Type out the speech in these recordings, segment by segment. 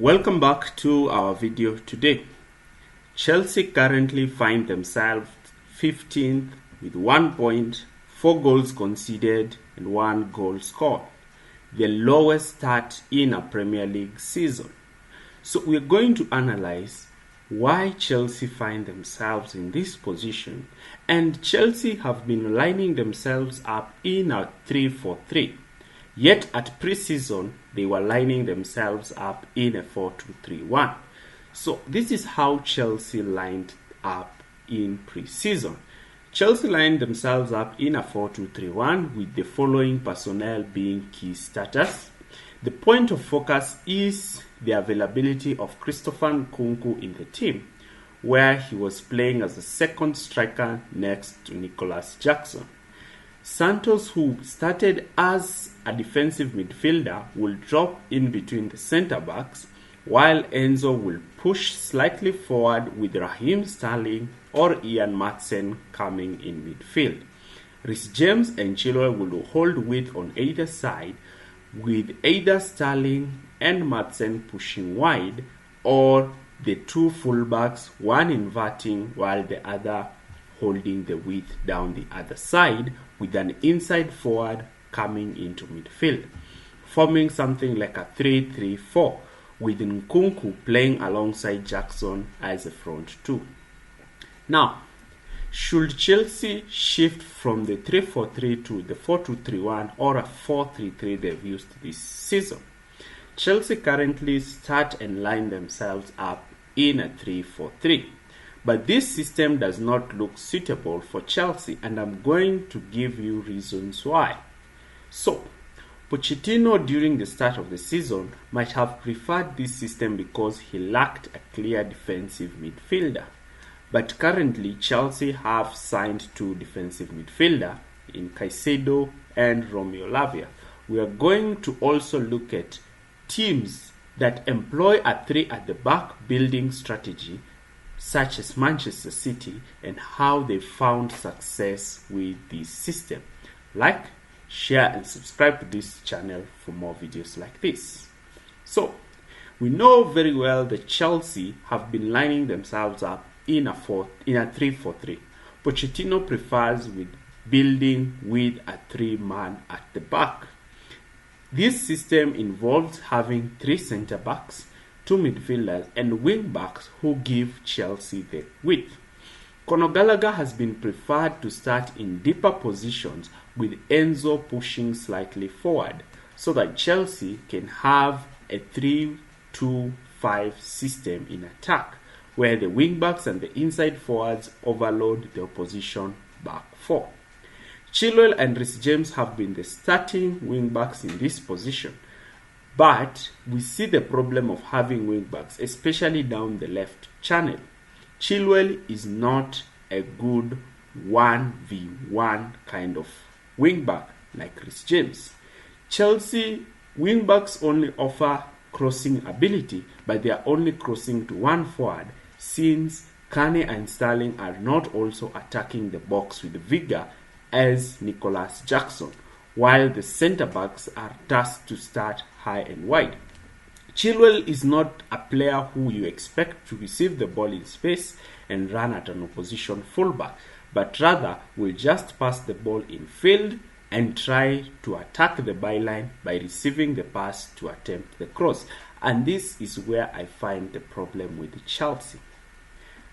Welcome back to our video today. Chelsea currently find themselves 15th with 1 point, 4 goals conceded and 1 goal scored. The lowest start in a Premier League season. So we're going to analyze why Chelsea find themselves in this position, and Chelsea have been lining themselves up in a 3-4-3. Yet at preseason, they were lining themselves up in a 4-2-3-1. So this is how Chelsea lined up in preseason. Chelsea lined themselves up in a 4-2-3-1 with the following personnel being key starters. The point of focus is the availability of Christopher Nkunku in the team, where he was playing as a second striker next to Nicholas Jackson. Santos, who started as a defensive midfielder, will drop in between the centre-backs, while Enzo will push slightly forward with Raheem Sterling or Ian Maatsen coming in midfield. Reece James and Chilwell will hold width on either side, with either Sterling and Maatsen pushing wide, or the two fullbacks, one inverting while the other holding the width down the other side, with an inside forward coming into midfield, forming something like a 3-3-4, with Nkunku playing alongside Jackson as a front two. Now, should Chelsea shift from the 3-4-3 to the 4-2-3-1 or a 4-3-3 they've used this season? Chelsea currently start and line themselves up in a 3-4-3. But this system does not look suitable for Chelsea, and I'm going to give you reasons why. So, Pochettino during the start of the season might have preferred this system because he lacked a clear defensive midfielder. But currently, Chelsea have signed two defensive midfielders in Caicedo and Romeo Lavia. We are going to also look at teams that employ a three at the back building strategy, such as Manchester City, and how they found success with this system. Like, share and subscribe to this channel for more videos like this. So, we know very well that Chelsea have been lining themselves up in a 3-4-3. Pochettino prefers with building with a 3-man at the back. This system involves having 3 centre-backs, 2 midfielders and wing-backs who give Chelsea the width. Conor Gallagher has been preferred to start in deeper positions, with Enzo pushing slightly forward, so that Chelsea can have a 3-2-5 system in attack, where the wing-backs and the inside forwards overload the opposition back four. Chilwell and Reece James have been the starting wing-backs in this position. But we see the problem of having wing-backs, especially down the left channel. Chilwell is not a good 1v1 kind of wing-back like Reece James. Chelsea wing-backs only offer crossing ability, but they are only crossing to one forward, since Kane and Sterling are not also attacking the box with vigor as Nicholas Jackson, while the centre-backs are tasked to start high and wide. Chilwell is not a player who you expect to receive the ball in space and run at an opposition fullback, but rather will just pass the ball in field and try to attack the byline by receiving the pass to attempt the cross. And this is where I find the problem with Chelsea.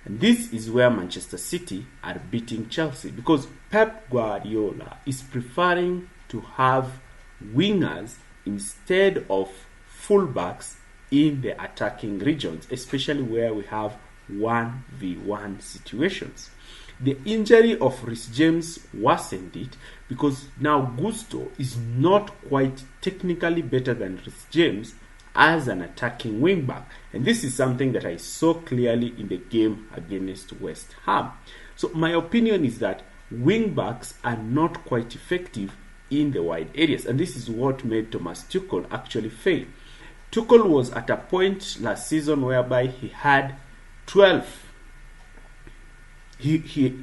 And this is where Manchester City are beating Chelsea, because Pep Guardiola is preferring to have wingers instead of fullbacks in the attacking regions, especially where we have 1v1 situations. The injury of Reece James worsened it, because now Gusto is not quite technically better than Reece James as an attacking wingback, and this is something that I saw clearly in the game against West Ham. So my opinion is that wingbacks are not quite effective in the wide areas, and this is what made Thomas Tuchel actually fail. Tuchel was at a point last season whereby he had 12.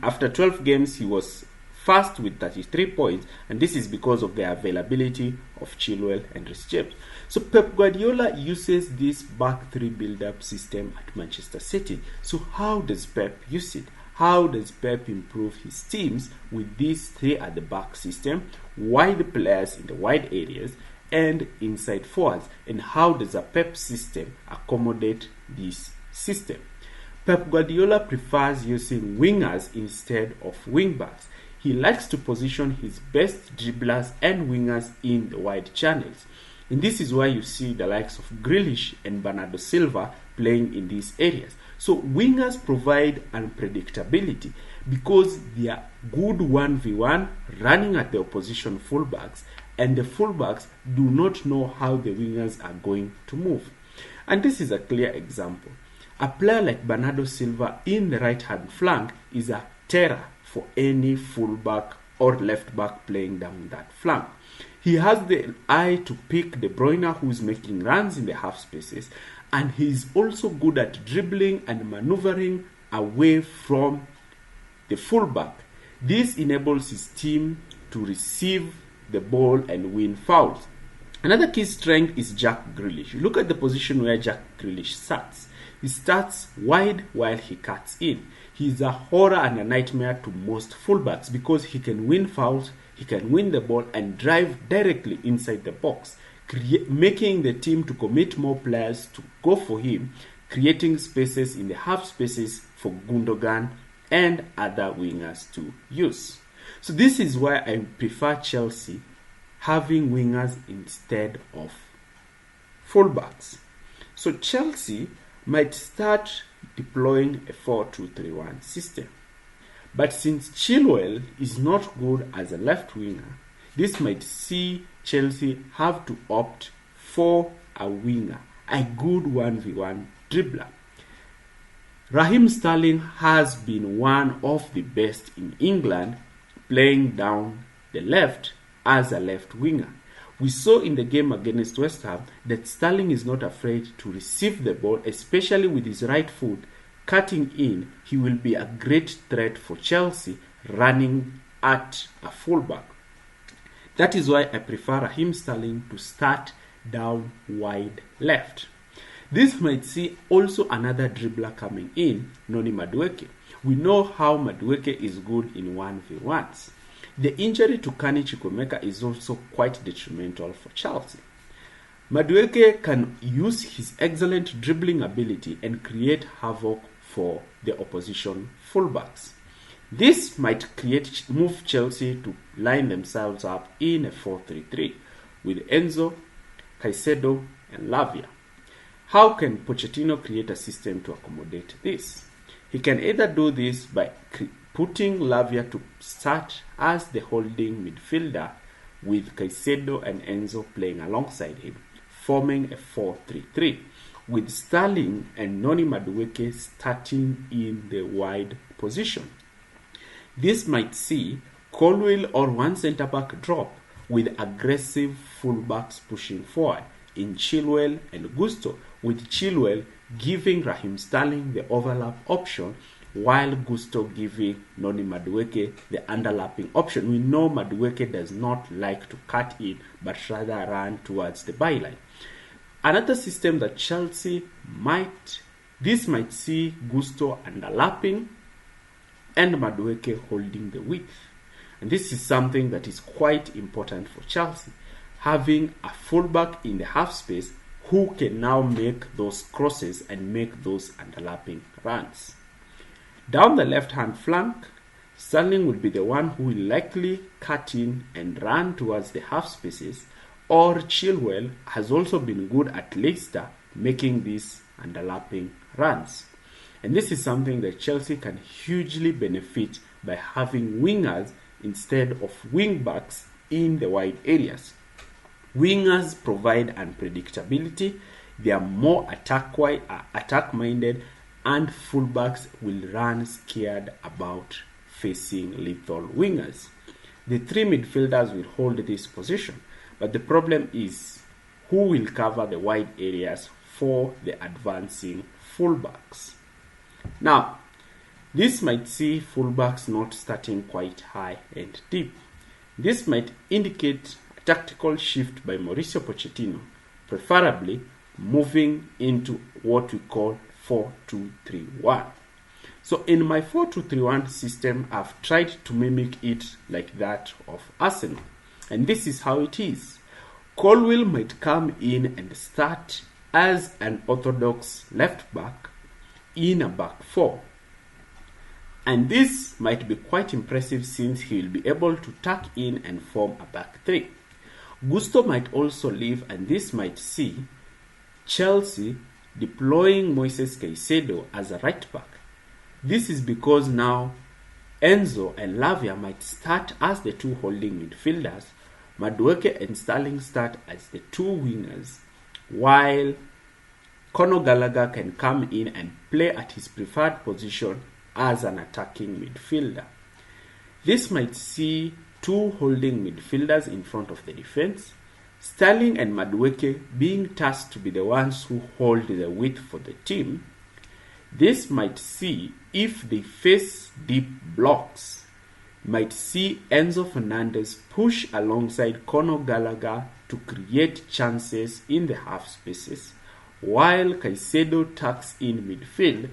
After 12 games, he was first with 33 points, and this is because of the availability of Chilwell and Reece James. So Pep Guardiola uses this back three build-up system at Manchester City. So how does Pep use it? How does Pep improve his teams with this three at the back system, wide players in the wide areas, and inside forwards? And how does a Pep system accommodate this system? Pep Guardiola prefers using wingers instead of wingbacks. He likes to position his best dribblers and wingers in the wide channels. And this is why you see the likes of Grealish and Bernardo Silva playing in these areas. So wingers provide unpredictability because they are good 1v1 running at the opposition fullbacks, and the fullbacks do not know how the wingers are going to move. And this is a clear example. A player like Bernardo Silva in the right-hand flank is a terror for any fullback or left-back playing down that flank. He has the eye to pick De Bruyne, who is making runs in the half spaces, and he is also good at dribbling and maneuvering away from the fullback. This enables his team to receive the ball and win fouls. Another key strength is Jack Grealish. You look at the position where Jack Grealish starts. He starts wide while he cuts in. He is a horror and a nightmare to most fullbacks because he can win fouls, he can win the ball and drive directly inside the box, making the team to commit more players to go for him, creating spaces in the half spaces for Gundogan and other wingers to use. So this is why I prefer Chelsea having wingers instead of fullbacks. So Chelsea might start deploying a 4-2-3-1 system. But since Chilwell is not good as a left winger, this might see Chelsea have to opt for a winger, a good 1v1 dribbler. Raheem Sterling has been one of the best in England playing down the left as a left winger. We saw in the game against West Ham that Sterling is not afraid to receive the ball, especially with his right foot cutting in. He will be a great threat for Chelsea running at a fullback. That is why I prefer Raheem Sterling to start down wide left. This might see also another dribbler coming in, Noni Madueke. We know how Madueke is good in 1v1s. The injury to Kani Chukwuemeka is also quite detrimental for Chelsea. Madueke can use his excellent dribbling ability and create havoc for the opposition fullbacks. This might move Chelsea to line themselves up in a 4-3-3 with Enzo, Caicedo and Lavia. How can Pochettino create a system to accommodate this? He can either do this by putting Lavia to start as the holding midfielder with Caicedo and Enzo playing alongside him, forming a 4-3-3, with Sterling and Noni Madueke starting in the wide position. This might see Colwill or one centre-back drop with aggressive fullbacks pushing forward in Chilwell and Gusto, with Chilwell giving Raheem Sterling the overlap option while Gusto giving Noni Madueke the underlapping option. We know Madueke does not like to cut in, but rather run towards the byline. Another system that Chelsea might see Gusto underlapping and Madueke holding the width. And this is something that is quite important for Chelsea, having a fullback in the half space who can now make those crosses and make those underlapping runs. Down the left-hand flank, Sterling will be the one who will likely cut in and run towards the half spaces, or Chilwell has also been good at Leicester making these underlapping runs. And this is something that Chelsea can hugely benefit by having wingers instead of wingbacks in the wide areas. Wingers provide unpredictability, they are more attack-minded, and fullbacks will run scared about facing lethal wingers. The three midfielders will hold this position, but the problem is who will cover the wide areas for the advancing fullbacks. Now, This might see fullbacks not starting quite high and deep. This might indicate a tactical shift by Mauricio Pochettino, preferably moving into what we call 4-2-3-1. So in my 4-2-3-1 system, I've tried to mimic it like that of Arsenal. And this is how it is. Colwill might come in and start as an orthodox left back in a back four. And this might be quite impressive since he will be able to tuck in and form a back three. Gusto might also leave, and this might see Chelsea deploying Moises Caicedo as a right back. This is because now Enzo and Lavia might start as the two holding midfielders, Madueke and Sterling start as the two wingers, while Conor Gallagher can come in and play at his preferred position as an attacking midfielder. This might see two holding midfielders in front of the defense, Sterling and Madueke being tasked to be the ones who hold the width for the team. This might see, if they face deep blocks, might see Enzo Fernandez push alongside Conor Gallagher to create chances in the half spaces, while Caicedo tucks in midfield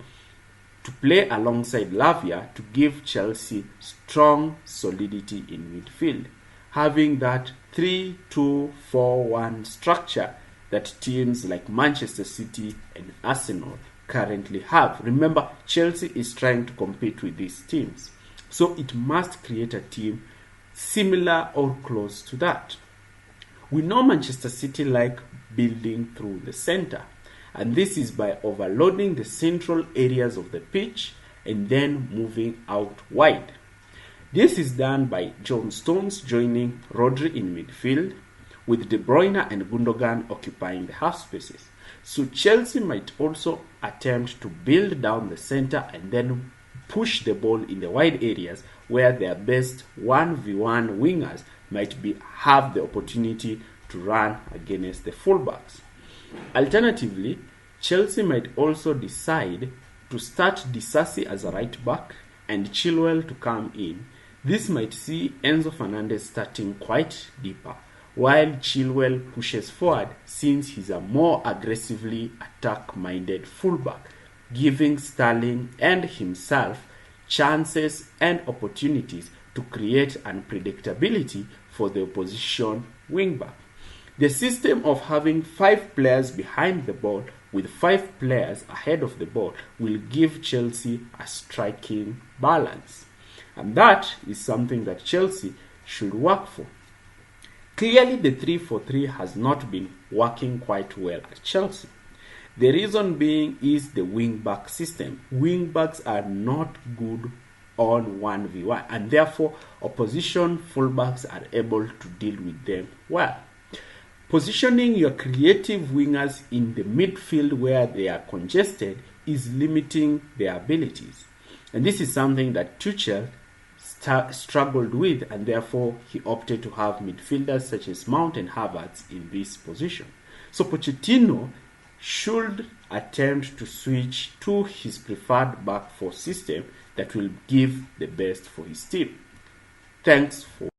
to play alongside Lavia to give Chelsea strong solidity in midfield, having that 3-2-4-1 structure that teams like Manchester City and Arsenal currently have. Remember, Chelsea is trying to compete with these teams, so it must create a team similar or close to that. We know Manchester City like building through the center, and this is by overloading the central areas of the pitch and then moving out wide. This is done by John Stones joining Rodri in midfield, with De Bruyne and Gundogan occupying the half spaces. So Chelsea might also attempt to build down the center and then push the ball in the wide areas where their best 1v1 wingers might have the opportunity to run against the fullbacks. Alternatively, Chelsea might also decide to start Disasi as a right back and Chilwell to come in. This might see Enzo Fernandez starting quite deeper, while Chilwell pushes forward since he's a more aggressively attack-minded fullback, giving Sterling and himself chances and opportunities to create unpredictability for the opposition wingback. The system of having 5 players behind the ball with 5 players ahead of the ball will give Chelsea a striking balance. And that is something that Chelsea should work for. Clearly, the 3-4-3 has not been working quite well at Chelsea. The reason being is the wing-back system. Wing-backs are not good on 1v1, and therefore opposition fullbacks are able to deal with them well. Positioning your creative wingers in the midfield where they are congested is limiting their abilities. And this is something that Tuchel struggled with, and therefore he opted to have midfielders such as Mount and Havertz in this position. So Pochettino should attempt to switch to his preferred back four system that will give the best for his team. Thanks for